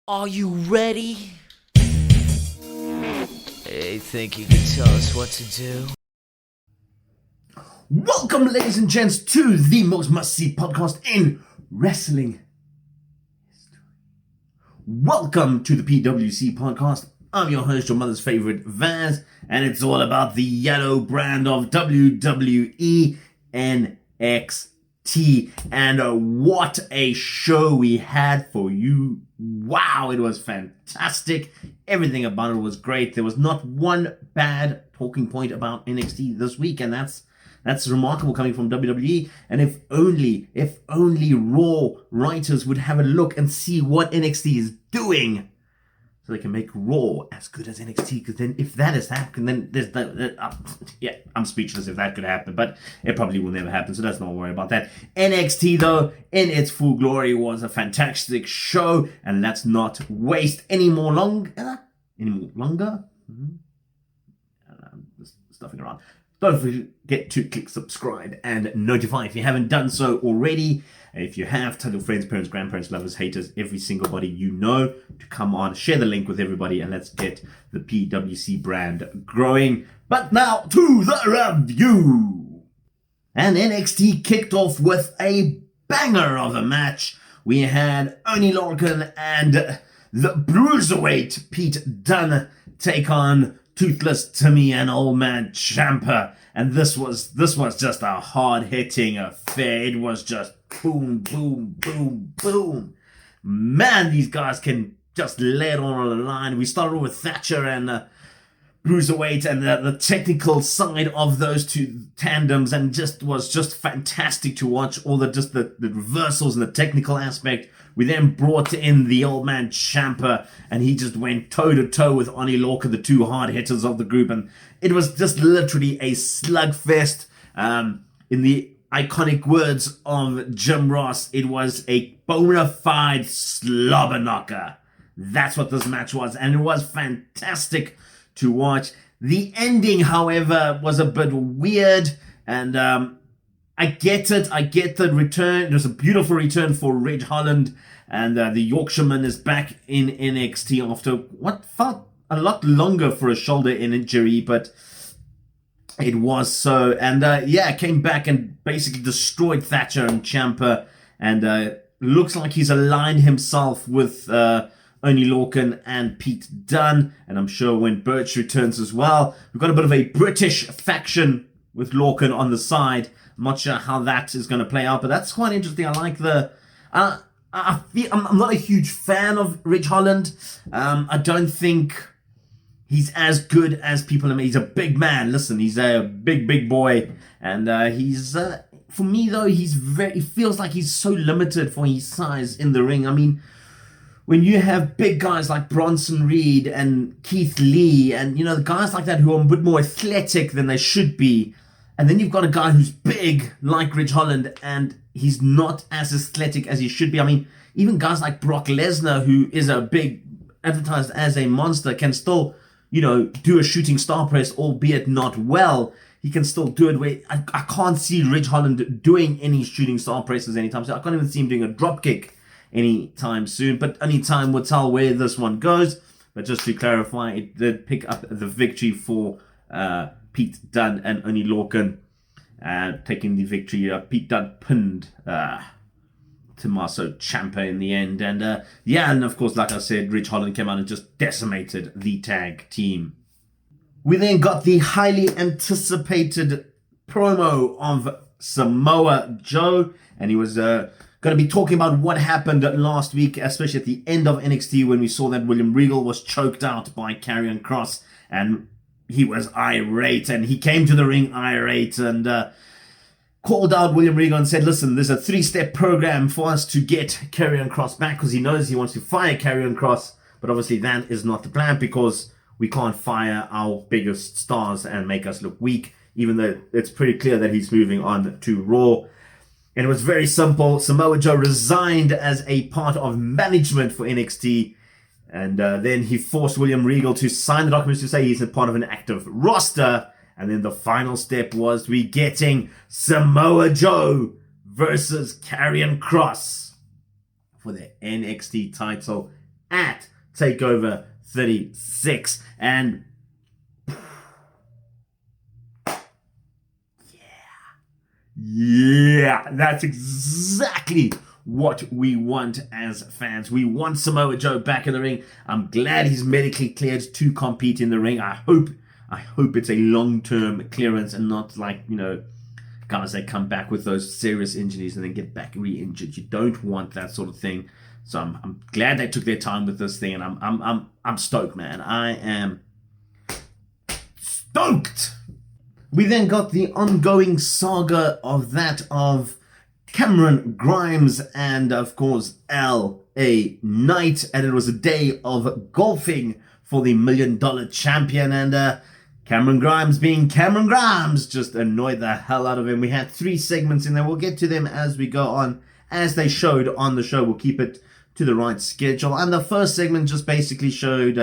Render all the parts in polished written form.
Are you ready? Hey, think you can tell us what to do? Welcome, ladies and gents, to the most must-see podcast in wrestling history. Welcome to the PWC podcast. I'm your host, your mother's favorite, Vaz, and it's all about the yellow brand of WWE NXT. And what a show we had for you. Wow, it was fantastic. Everything about it was great. There was not one bad talking point about NXT this week, and that's remarkable coming from WWE. And if only Raw writers would have a look and see what NXT is doing, so they can make Raw as good as NXT. Because then, if that has happened, then there's I'm speechless if that could happen. But it probably will never happen, so let's not worry about that. NXT, though, in its full glory, was a fantastic show, and let's not waste any more longer. Just stuffing around. Don't forget to click subscribe and notify if you haven't done so already. If you have, tell your friends, parents, grandparents, lovers, haters, every single body you know to come on, share the link with everybody, and let's get the PWC brand growing. But now to the review. And NXT kicked off with a banger of a match. We had Oney Lorcan and the Bruiserweight Pete Dunne take on Toothless Timmy and Old Man Ciampa, and this was just a hard-hitting affair. It was just boom, boom, boom, boom. Man, these guys can just lay it on the line. We started with Thatcher and Bruiserweight and the technical side of those two tandems, and was just fantastic to watch. All the reversals and the technical aspect. We then brought in the Old Man Ciampa, and he just went toe-to-toe with Oney Lorcan, the two hard hitters of the group, and it was just literally a slugfest. In the iconic words of Jim Ross, it was a bona fide slobber knocker. That's what this match was, and it was fantastic to watch. The ending, however, was a bit weird, and I get it. I get the return. It was a beautiful return for Ridge Holland, and the Yorkshireman is back in NXT after what felt a lot longer for a shoulder injury, but it was so. And came back and basically destroyed Thatcher and Ciampa, and looks like he's aligned himself with Oney Lorcan and Pete Dunne, and I'm sure when Birch returns as well, we've got a bit of a British faction with Lorcan on the side. I'm not sure how that is going to play out, but that's quite interesting. I like the... I'm not a huge fan of Ridge Holland. I don't think he's as good as people... He's a big man. Listen, he's a big boy. And he's... for me, though, he feels like he's so limited for his size in the ring. I mean, when you have big guys like Bronson Reed and Keith Lee and, the guys like that who are a bit more athletic than they should be, and then you've got a guy who's big like Ridge Holland and he's not as athletic as he should be. I mean, even guys like Brock Lesnar, who is a big, advertised as a monster, can still, do a shooting star press, albeit not well. He can still do it where I can't see Ridge Holland doing any shooting star presses anytime soon. I can't even see him doing a drop kick anytime soon, but only time will tell where this one goes. But just to clarify, it did pick up the victory for Pete Dunne and Oney Lorcan, taking the victory. Pete Dunne pinned Tommaso Ciampa in the end, and and of course, like I said, Ridge Holland came out and just decimated the tag team. We then got the highly anticipated promo of Samoa Joe, and he was going to be talking about what happened last week, especially at the end of NXT when we saw that William Regal was choked out by Karrion Kross, and he was irate, and he came to the ring irate and called out William Regal and said, listen, there's a 3-step program for us to get Karrion Kross back, because he knows he wants to fire Karrion Kross, but obviously that is not the plan, because we can't fire our biggest stars and make us look weak, even though it's pretty clear that he's moving on to Raw. And it was very simple. Samoa Joe resigned as a part of management for NXT, and then he forced William Regal to sign the documents to say he's a part of an active roster. And then the final step was we getting Samoa Joe versus Karrion Kross for the NXT title at TakeOver 36. And yeah, that's exactly what we want as fans. We want Samoa Joe back in the ring. I'm glad he's medically cleared to compete in the ring. I hope it's a long-term clearance and not like, you know, guys that come back with those serious injuries and then get back re-injured. You don't want that sort of thing. So I'm glad they took their time with this thing, and I'm stoked, man. I am stoked. We then got the ongoing saga of Cameron Grimes and, of course, L.A. Knight. And it was a day of golfing for the $1 Million champion. And Cameron Grimes, being Cameron Grimes, just annoyed the hell out of him. We had 3 segments in there. We'll get to them as we go on. As they showed on the show, we'll keep it to the right schedule. And the first segment just basically showed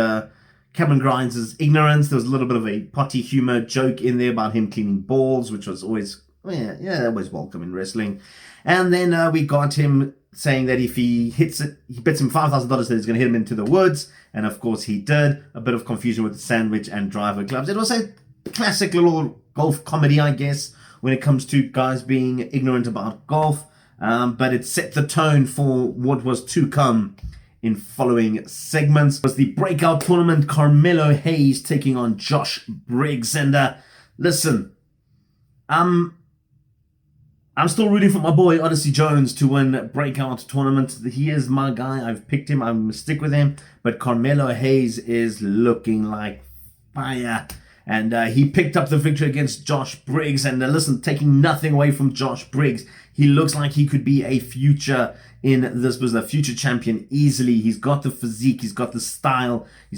Cameron Grimes' ignorance. There was a little bit of a potty humor joke in there about him cleaning balls, which was always, always welcome in wrestling. And then we got him saying that if he hits it, he bets him $5,000 that he's going to hit him into the woods. And of course he did. A bit of confusion with the sandwich and driver gloves. It was a classic little golf comedy, I guess, when it comes to guys being ignorant about golf. But it set the tone for what was to come in following segments. It was the breakout tournament, Carmelo Hayes taking on Josh Briggs. And listen, I'm still rooting for my boy Odyssey Jones to win breakout tournament. He is my guy. I've picked him. I'm going to stick with him. But Carmelo Hayes is looking like fire. And he picked up the victory against Josh Briggs. And listen, taking nothing away from Josh Briggs, he looks like he could be a future in this business, a future champion easily. He's got the physique, he's got the style. He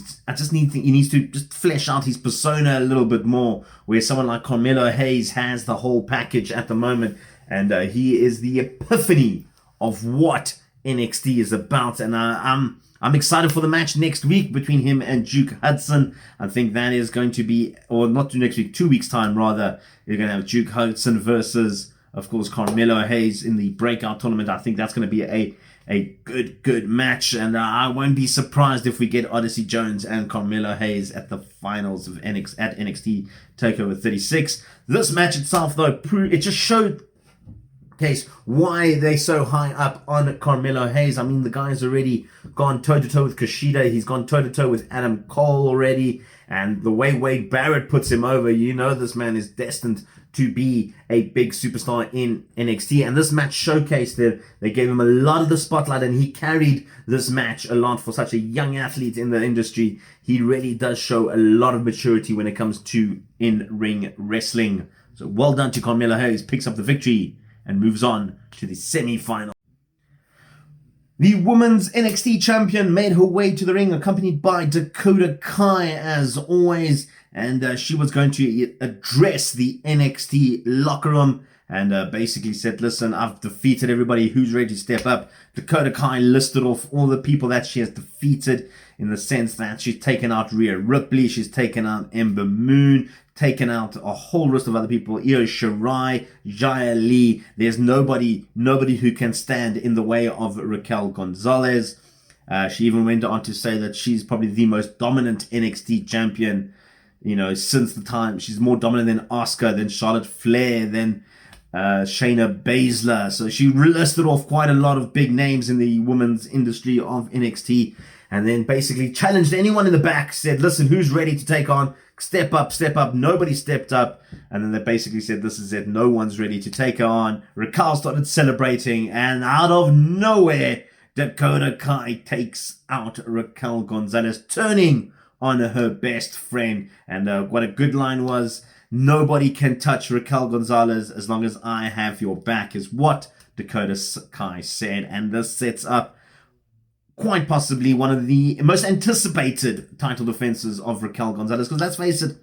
needs to just flesh out his persona a little bit more, where someone like Carmelo Hayes has the whole package at the moment. And he is the epiphany of what NXT is about. And I'm excited for the match next week between him and Duke Hudson. I think that is going to be, or not next week, 2 weeks time rather. You're going to have Duke Hudson versus, of course, Carmelo Hayes in the breakout tournament. I think that's going to be a good match. And I won't be surprised if we get Odyssey Jones and Carmelo Hayes at the finals of NXT TakeOver 36. This match itself, though, it just showed why they're so high up on Carmelo Hayes. I mean, the guy's already gone toe-to-toe with Kushida. He's gone toe-to-toe with Adam Cole already. And the way Wade Barrett puts him over, you know this man is destined to be a big superstar in NXT. And this match showcased it. They gave him a lot of the spotlight, and he carried this match a lot for such a young athlete in the industry. He really does show a lot of maturity when it comes to in-ring wrestling. So well done to Carmelo Hayes. Picks up the victory and moves on to the semi-final. The women's NXT champion made her way to the ring, accompanied by Dakota Kai, as always. And she was going to address the NXT locker room and basically said, listen, I've defeated everybody. Who's ready to step up? Dakota Kai listed off all the people that she has defeated, in the sense that she's taken out Rhea Ripley, she's taken out Ember Moon, taken out a whole list of other people, Io Shirai, Jaya Lee. There's nobody who can stand in the way of Raquel Gonzalez. She even went on to say that she's probably the most dominant NXT champion, you know, since the time. She's more dominant than Asuka, than Charlotte Flair, than Shayna Baszler. So she listed off quite a lot of big names in the women's industry of NXT, and then basically challenged anyone in the back, said, listen, who's ready to take on? Step up, step up. Nobody stepped up. And then they basically said, this is it. No one's ready to take her on. Raquel started celebrating, and out of nowhere, Dakota Kai takes out Raquel Gonzalez, turning on her best friend. And what a good line was, nobody can touch Raquel Gonzalez as long as I have your back, is what Dakota Kai said. And this sets up quite possibly one of the most anticipated title defenses of Raquel Gonzalez. Because let's face it,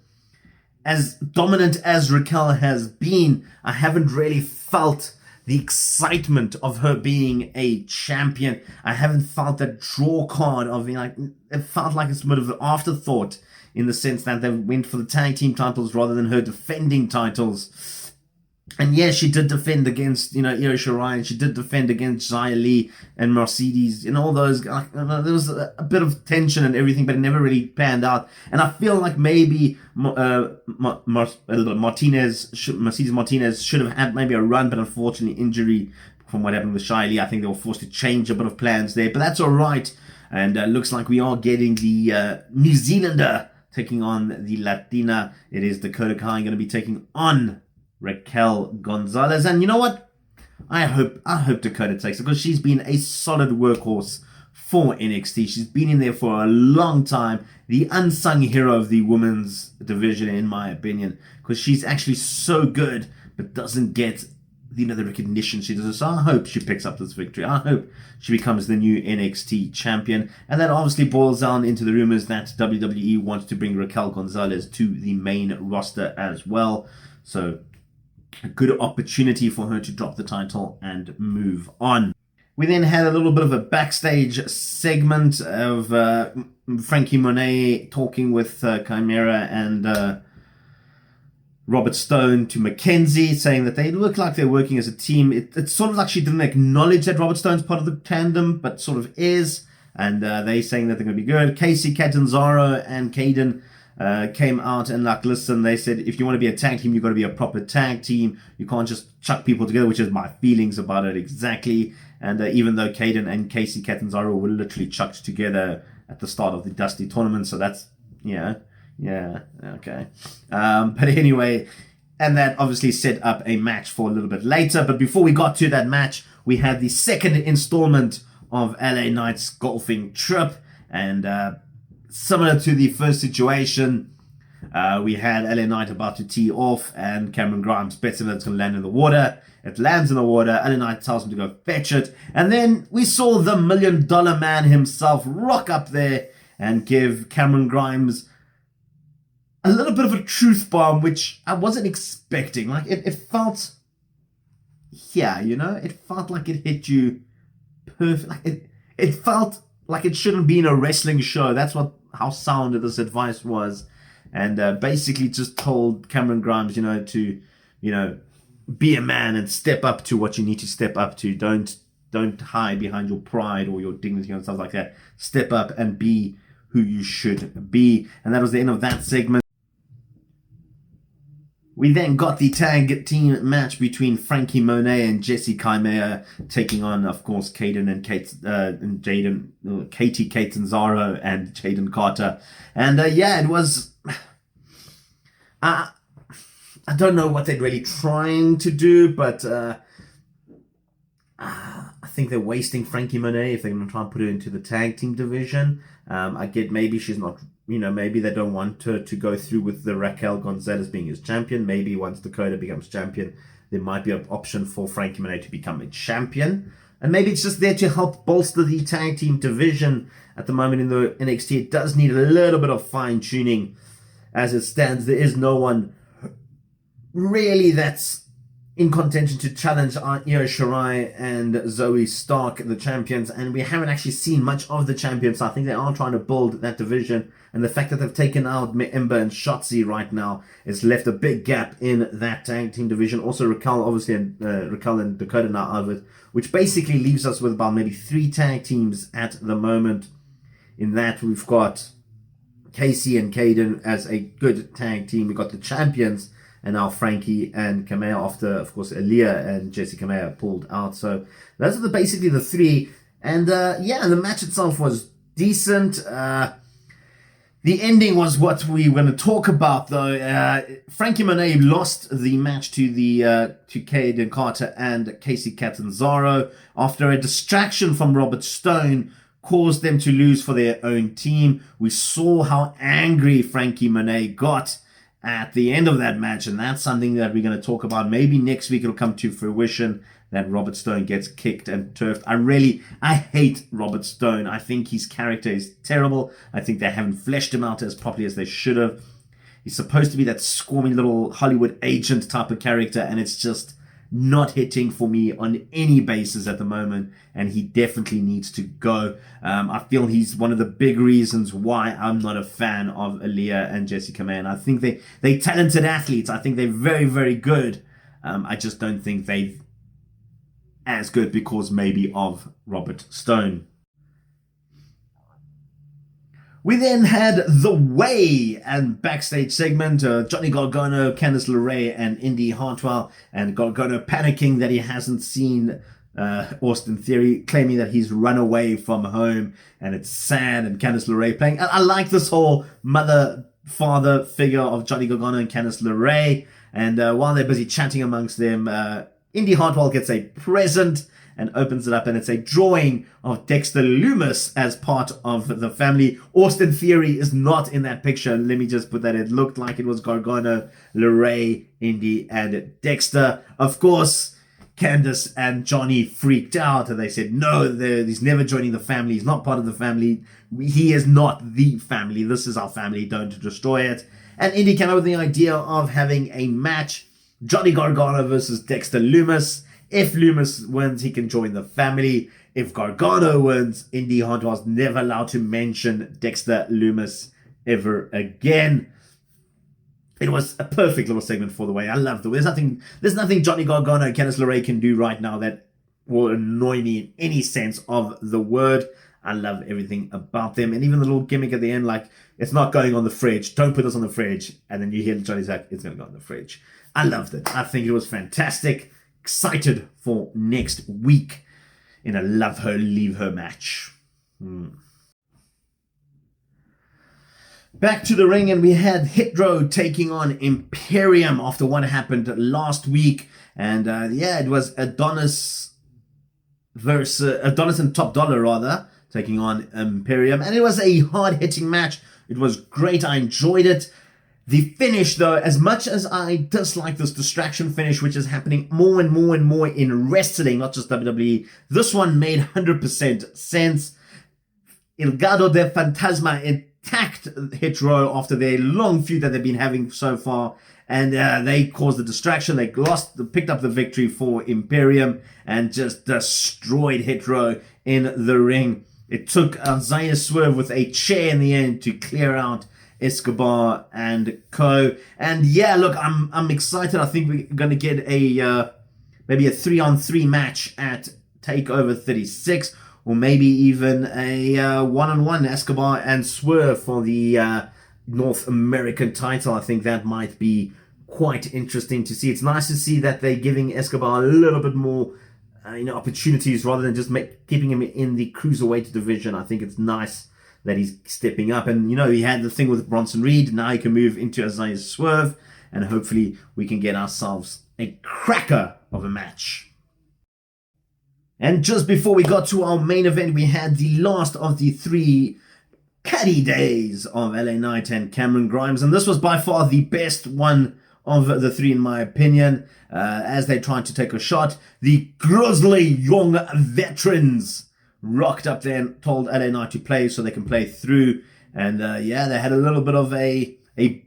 as dominant as Raquel has been, I haven't really felt the excitement of her being a champion. I haven't felt that draw card of, it felt like it's a bit of an afterthought, in the sense that they went for the tag team titles rather than her defending titles. And yeah, she did defend against, Io Shirai, and she did defend against Xia Li and Mercedes, and all those. There was a bit of tension and everything, but it never really panned out. And I feel like maybe Mercedes Martinez should have had maybe a run, but unfortunately, injury from what happened with Xia Li, I think they were forced to change a bit of plans there. But that's all right. And looks like we are getting the New Zealander taking on the Latina. It is Dakota Kai going to be taking on Raquel Gonzalez. And you know what? I hope Dakota takes it, because she's been a solid workhorse for NXT. She's been in there for a long time. The unsung hero of the women's division, in my opinion, because she's actually so good, but doesn't get the recognition she deserves. So I hope she picks up this victory. I hope she becomes the new NXT champion. And that obviously boils down into the rumors that WWE wants to bring Raquel Gonzalez to the main roster as well. So a good opportunity for her to drop the title and move on. We then had a little bit of a backstage segment of Frankie Monet talking with Chimera and Robert Stone to Mackenzie, saying that they look like they're working as a team. It's sort of like she didn't acknowledge that Robert Stone's part of the tandem, but sort of is. And they saying that they're going to be good. Casey Catanzaro and Caden came out and listen, they said, if you want to be a tag team, you've got to be a proper tag team. You can't just chuck people together, which is my feelings about it exactly. And even though Caden and Casey Catanzaro were literally chucked together at the start of the Dusty tournament, so that's, okay. But anyway, and that obviously set up a match for a little bit later. But before we got to that match, we had the second installment of LA Knight's golfing trip. And similar to the first situation, we had LA Knight about to tee off, and Cameron Grimes bets him that it's going to land in the water. It lands in the water. LA Knight tells him to go fetch it. And then we saw the $1 Million Man himself rock up there and give Cameron Grimes a little bit of a truth bomb, which I wasn't expecting. Like, it felt, it felt like it hit you perfect. Like, it felt like it shouldn't be in a wrestling show. That's how sound this advice was. And basically just told Cameron Grimes, to, be a man and step up to what you need to step up to. Don't hide behind your pride or your dignity and stuff like that. Step up and be who you should be. And that was the end of that segment. We then got the tag team match between Frankie Monet and Jessie Chimera, taking on, of course, Kaden and Katie Catanzaro and Jaden Carter. And it was, I don't know what they're really trying to do, but I think they're wasting Frankie Monet if they're going to try and put her into the tag team division. I get maybe she's not, maybe they don't want her to go through with the Raquel Gonzalez being his champion. Maybe once Dakota becomes champion, there might be an option for Frankie Monet to become a champion. And maybe it's just there to help bolster the tag team division at the moment in the NXT. It does need a little bit of fine tuning. As it stands, there is no one really that's in contention to challenge Io Shirai and Zoe Stark, the champions, and we haven't actually seen much of the champions. So I think they are trying to build that division, and the fact that they've taken out Ember and Shotzi right now has left a big gap in that tag team division. Also, Raquel, obviously, and Raquel and Dakota now out of it, which basically leaves us with about maybe 3 tag teams at the moment. In that, we've got Casey and Caden as a good tag team. We've got the champions, and now Frankie and Kamea after, of course, Aaliyah and Jessie Kamea pulled out. So those are basically the 3. And the match itself was decent. The ending was what we were going to talk about, though. Frankie Monet lost the match to Caden Carter and Casey Catanzaro after a distraction from Robert Stone caused them to lose for their own team. We saw how angry Frankie Monet got at the end of that match, and that's something that we're going to talk about. Maybe next week it'll come to fruition that Robert Stone gets kicked and turfed. I hate Robert Stone. I think his character is terrible. I think they haven't fleshed him out as properly as they should have. He's supposed to be that squirmy little Hollywood agent type of character, and it's just not hitting for me on any basis at the moment, and he definitely needs to go. I feel he's one of the big reasons why I'm not a fan of Aaliyah and Jessie Kamea. I think they're talented athletes. I think they're very, very good. I just don't think they've as good because maybe of Robert Stone. We then had the Way and backstage segment. Johnny Gargano, Candice LeRae, and Indy Hartwell. And Gargano panicking that he hasn't seen Austin Theory, claiming that he's run away from home. And it's sad. And Candice LeRae playing. I like this whole mother-father figure of Johnny Gargano and Candice LeRae. And while they're busy chatting amongst them, Indy Hartwell gets a present and opens it up, and it's a drawing of Dexter Lumis as part of the family. Austin Theory is not in that picture. Let me just put that. It looked like it was Gargano, LeRae, Indy, and Dexter. Of course, Candice and Johnny freaked out, and they said, no, he's never joining the family. He's not part of the family. He is not the family. This is our family. Don't destroy it. And Indy came up with the idea of having a match. Johnny Gargano versus Dexter Lumis. If Lumis wins, he can join the family. If Gargano wins, Indy Hartwell's never allowed to mention Dexter Lumis ever again. It was a perfect little segment for the Way. I love the Way. There's nothing Johnny Gargano and Candice LeRae can do right now that will annoy me in any sense of the word. I love everything about them. And even the little gimmick at the end, like, it's not going on the fridge. Don't put this on the fridge. And then you hear Johnny's like, it's going to go on the fridge. I loved it. I think it was fantastic. Excited for next week in a Love Her, Leave Her match. Back to the ring, and we had Hit Row taking on Imperium after what happened last week. And it was Adonis and Top Dollar, rather, taking on Imperium. And it was a hard-hitting match. It was great. I enjoyed it. The finish, though, as much as I dislike this distraction finish, which is happening more and more and more in wrestling, not just WWE, this one made 100% sense. El Legado del Fantasma attacked Hit Row after their long feud that they've been having so far, and they caused the distraction. They picked up the victory for Imperium and just destroyed Hit Row in the ring. It took Isaiah Swerve with a chair in the end to clear out Escobar and co. And yeah, look, I'm excited. I think we're going to get a maybe a 3-on-3 match at TakeOver 36, or maybe even a 1-on-1 Escobar and Swerve for the North American title. I think that might be quite interesting to see. It's nice to see that they're giving Escobar a little bit more opportunities rather than just keeping him in the cruiserweight division. I think it's nice that he's stepping up. And, he had the thing with Bronson Reed. Now he can move into Isaiah Swerve. And hopefully we can get ourselves a cracker of a match. And just before we got to our main event, we had the last of the 3 Caddy days of LA Knight and Cameron Grimes. And this was by far the best one of the 3, in my opinion. As they tried to take a shot, the grizzly young veterans rocked up there and told LA Knight to play so they can play through. And they had a little bit of a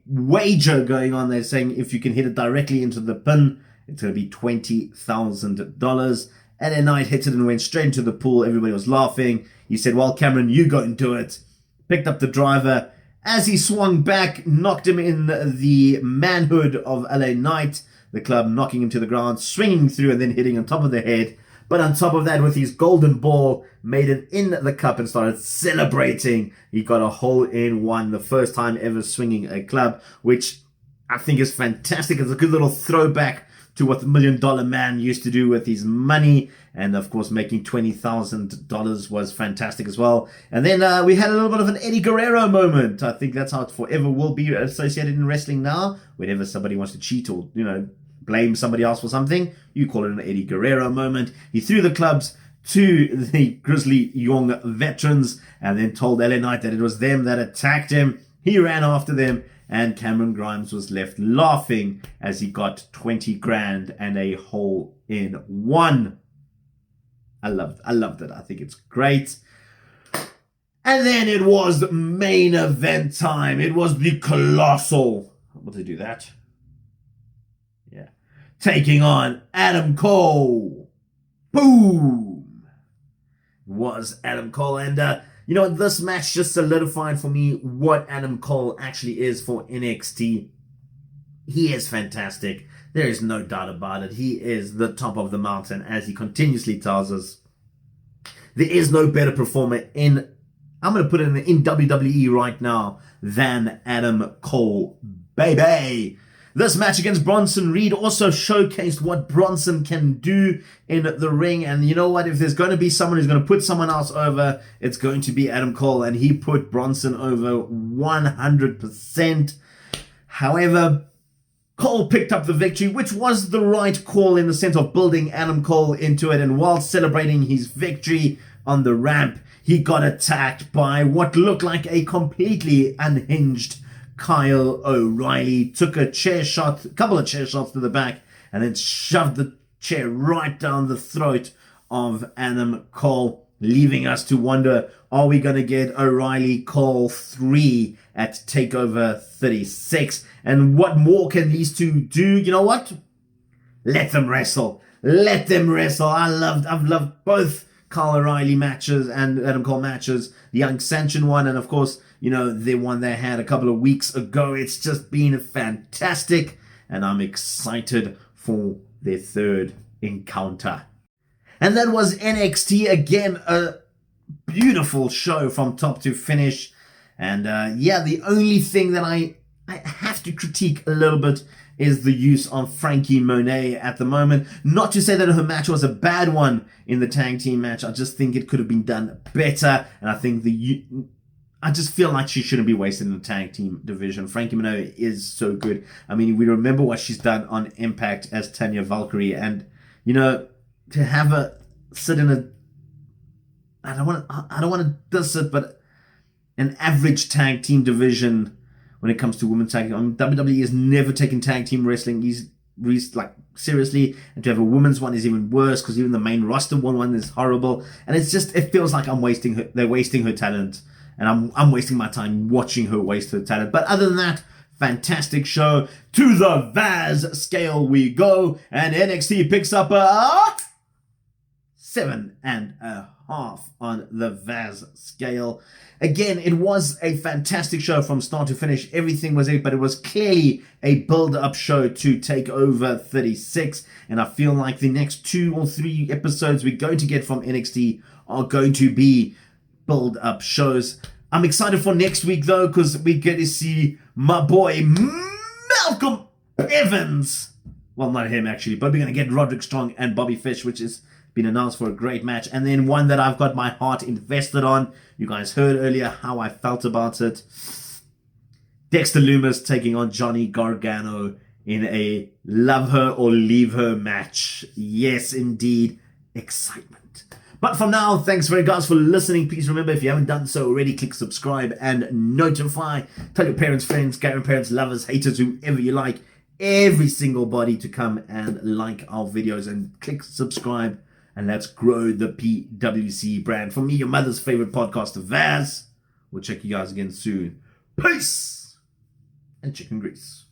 wager going on. They're saying if you can hit it directly into the pin, it's going to be $20,000. LA Knight hit it and went straight into the pool. Everybody was laughing. He said, well, Cameron, you go and do it. Picked up the driver. As he swung back, knocked him in the manhood of LA Knight. The club knocking him to the ground, swinging through and then hitting on top of the head. But on top of that, with his golden ball, made it in the cup and started celebrating. He got a hole-in-one, the first time ever swinging a club, which I think is fantastic. It's a good little throwback to what the $1 Million Man used to do with his money. And, of course, making $20,000 was fantastic as well. And then we had a little bit of an Eddie Guerrero moment. I think that's how it forever will be associated in wrestling now. Whenever somebody wants to cheat or, blame somebody else for something, you call it an Eddie Guerrero moment. He threw the clubs to the grizzly young veterans and then told LA Knight that it was them that attacked him. He ran after them, and Cameron Grimes was left laughing as he got $20,000 and a hole-in-one. I loved it. I think it's great. And then it was main event time. It was the Colossal. What did they do that? Yeah. Taking on Adam Cole. Boom. It was Adam Cole. And, this match just solidified for me what Adam Cole actually is for NXT. He is fantastic. There is no doubt about it. He is the top of the mountain, as he continuously tells us. There is no better performer I'm going to put it in WWE right now than Adam Cole, baby. This match against Bronson Reed also showcased what Bronson can do in the ring. And you know what? If there's going to be someone who's going to put someone else over, it's going to be Adam Cole. And he put Bronson over 100%. However, Cole picked up the victory, which was the right call in the sense of building Adam Cole into it. And while celebrating his victory on the ramp, he got attacked by what looked like a completely unhinged Kyle O'Reilly. Took a couple of chair shots to the back, and then shoved the chair right down the throat of Adam Cole, leaving us to wonder, are we going to get O'Reilly Cole 3 at TakeOver 36? And what more can these two do? You know what? Let them wrestle. Let them wrestle. I've loved both Kyle O'Reilly matches and Adam Cole matches. The Unsanctioned one, and of course, the one they had a couple of weeks ago. It's just been fantastic, and I'm excited for their third encounter. And that was NXT. Again, a beautiful show from top to finish. And the only thing that I have to critique a little bit is the use of Frankie Monet at the moment. Not to say that her match was a bad one in the tag team match. I just think it could have been done better. And I think I just feel like she shouldn't be wasted in the tag team division. Frankie Monet is so good. I mean, we remember what she's done on Impact as Tanya Valkyrie. And, to have her sit in I don't want to diss it, but an average tag team division when it comes to women's tag team. I mean, WWE has never taken tag team wrestling seriously, and to have a women's one is even worse, because even the main roster one is horrible, and it feels like they're wasting her talent, and I'm wasting my time watching her waste her talent. But other than that, fantastic show. To the Vaz scale we go, and NXT picks up a 7.5 on the Vaz scale. Again, it was a fantastic show from start to finish. Everything was it, but it was clearly a build-up show to TakeOver 36. And I feel like the next 2 or 3 episodes we're going to get from NXT are going to be build-up shows. I'm excited for next week, though, because we get to see my boy Malcolm Evans. Well, not him, actually, but we're going to get Roderick Strong and Bobby Fish, which is been announced for a great match. And then one that I've got my heart invested on. You guys heard earlier how I felt about it. Dexter Lumis taking on Johnny Gargano in a love her or leave her match. Yes, indeed. Excitement. But for now, thanks very guys for listening. Please remember, if you haven't done so already, click subscribe and notify. Tell your parents, friends, grandparents, lovers, haters, whoever you like, every single body to come and like our videos and click subscribe. And let's grow the PWC brand. For me, your mother's favorite podcaster, Vaz. We'll check you guys again soon. Peace and chicken grease.